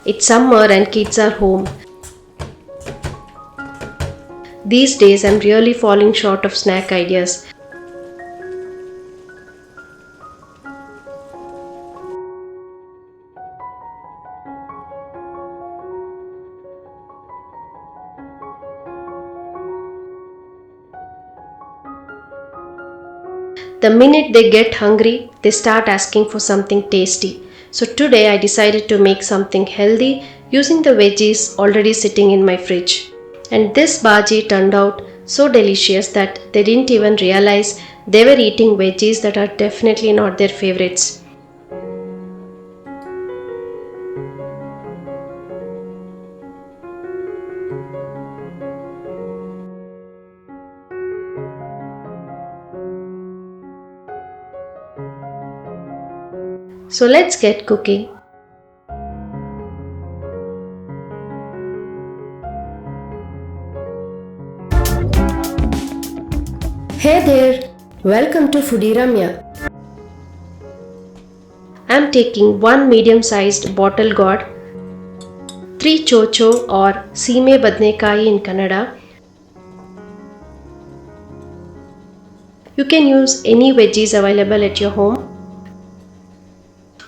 It's summer and kids are home. These days I'm really falling short of snack ideas. The minute they get hungry, they start asking for something tasty. So today I decided to make something healthy using the veggies already sitting in my fridge. And this bhaji turned out so delicious that they didn't even realize they were eating veggies that are definitely not their favorites. So let's get cooking. Hey there! Welcome to Foodie Ramya. I'm taking 1 medium-sized bottle gourd, 3 chocho or seeme badnekai in Kannada. You can use any veggies available at your home.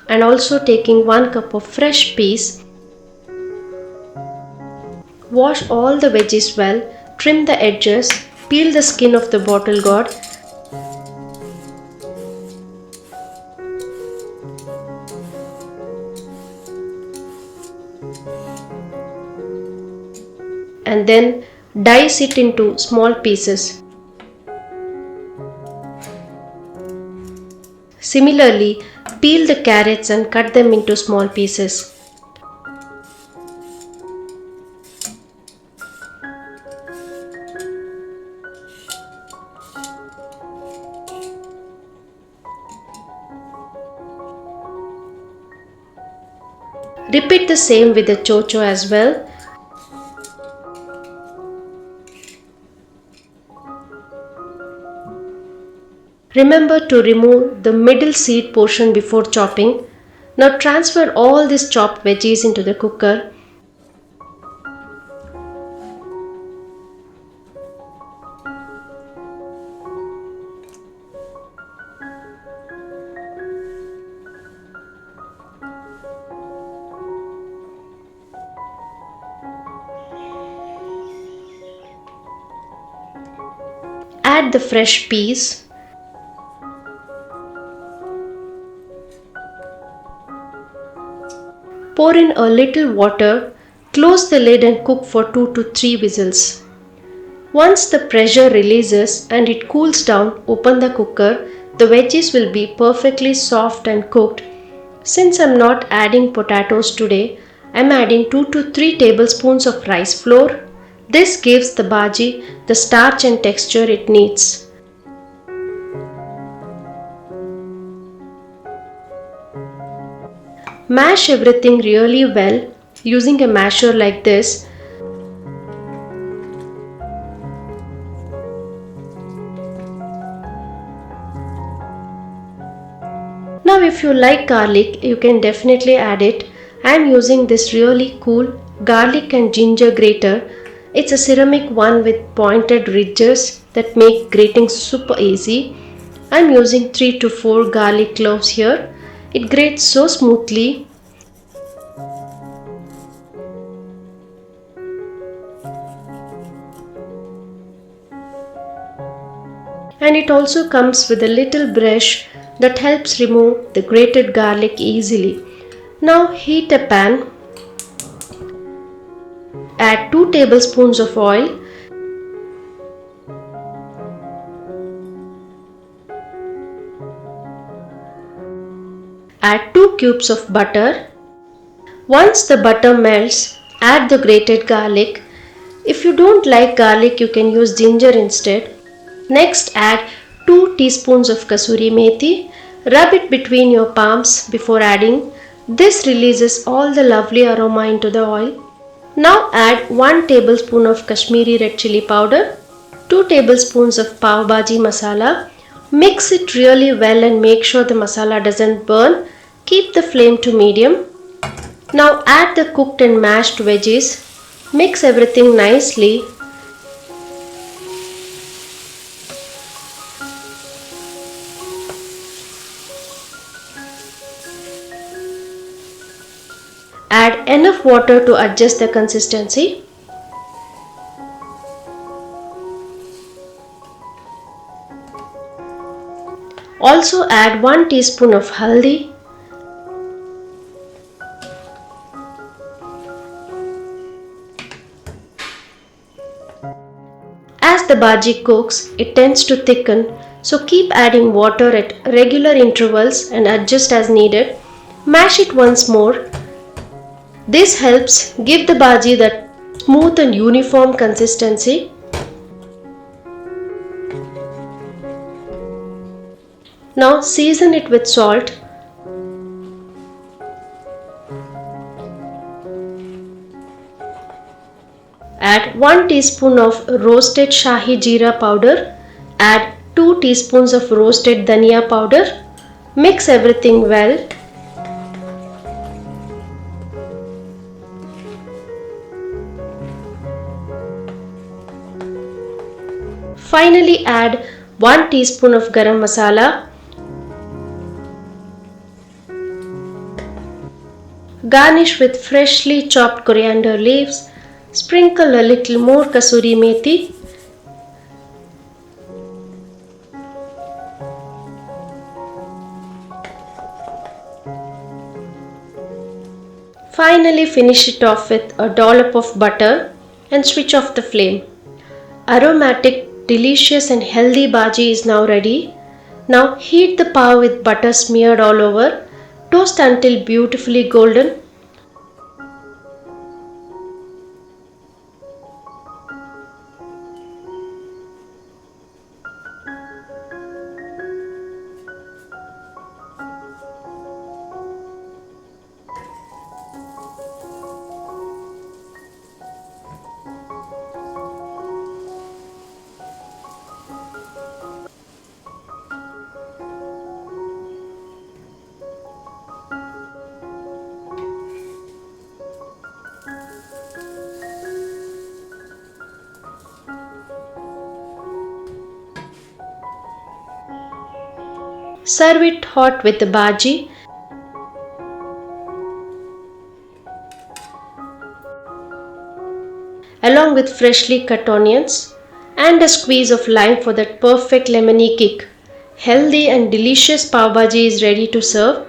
And also taking 1 cup of fresh peas. Wash all the veggies well, trim the edges, peel the skin of the bottle gourd. And then dice it into small pieces. Similarly, peel the carrots and cut them into small pieces. Repeat the same with the chocho as well. Remember to remove the middle seed portion before chopping. Now transfer all these chopped veggies into the cooker. Add the fresh peas. Pour in a little water, close the lid and cook for 2 to 3 whistles. Once the pressure releases and it cools down, open the cooker. The veggies will be perfectly soft and cooked. Since I'm not adding potatoes today, I'm adding 2 to 3 tablespoons of rice flour. This gives the bhaji the starch and texture it needs. Mash everything really well using a masher like this. Now if you like garlic, you can definitely add it. I am using this really cool garlic and ginger grater. It's a ceramic one with pointed ridges that make grating super easy. I am using 3 to 4 garlic cloves here. It grates so smoothly. And it also comes with a little brush that helps remove the grated garlic easily. Now heat a pan. Add 2 tablespoons of oil. Add 2 cubes of butter. Once the butter melts, add the grated garlic. If you don't like garlic, you can use ginger instead. Next, add 2 teaspoons of kasuri methi. Rub it between your palms before adding. This releases all the lovely aroma into the oil. Now add 1 tablespoon of Kashmiri red chili powder, 2 tablespoons of Pav Bhaji masala. Mix it really well and make sure the masala doesn't burn. Keep the flame to medium. Now add the cooked and mashed veggies. Mix everything nicely. Add enough water to adjust the consistency. Also add 1 teaspoon of haldi. As the bhaji cooks, it tends to thicken, so keep adding water at regular intervals and adjust as needed. Mash it once more. This helps give the bhaji that smooth and uniform consistency. Now season it with salt. Add 1 teaspoon of roasted shahi jeera powder. Add 2 teaspoons of roasted dhania powder. Mix everything well. Finally add 1 teaspoon of garam masala. Garnish with freshly chopped coriander leaves. Sprinkle a little more kasuri methi. Finally finish it off with a dollop of butter and switch off the flame. Aromatic, delicious and healthy bhaji is now ready. Now heat the pav with butter smeared all over. Toast until beautifully golden. Serve it hot with the bhaji. Along with freshly cut onions and a squeeze of lime for that perfect lemony kick. Healthy and delicious pav bhaji is ready to serve.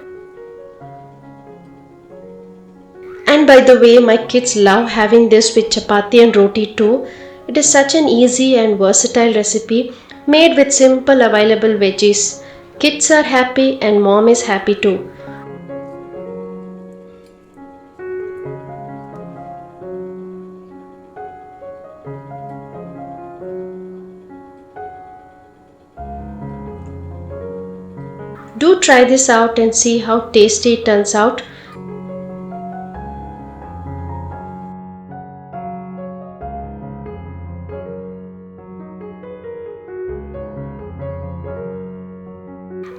And by the way, my kids love having this with chapati and roti too. It is such an easy and versatile recipe made with simple available veggies. Kids are happy and mom is happy too. Do try this out and see how tasty it turns out.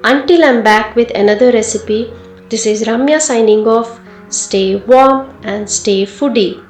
Until I'm back with another recipe, this is Ramya signing off. Stay warm and stay foodie.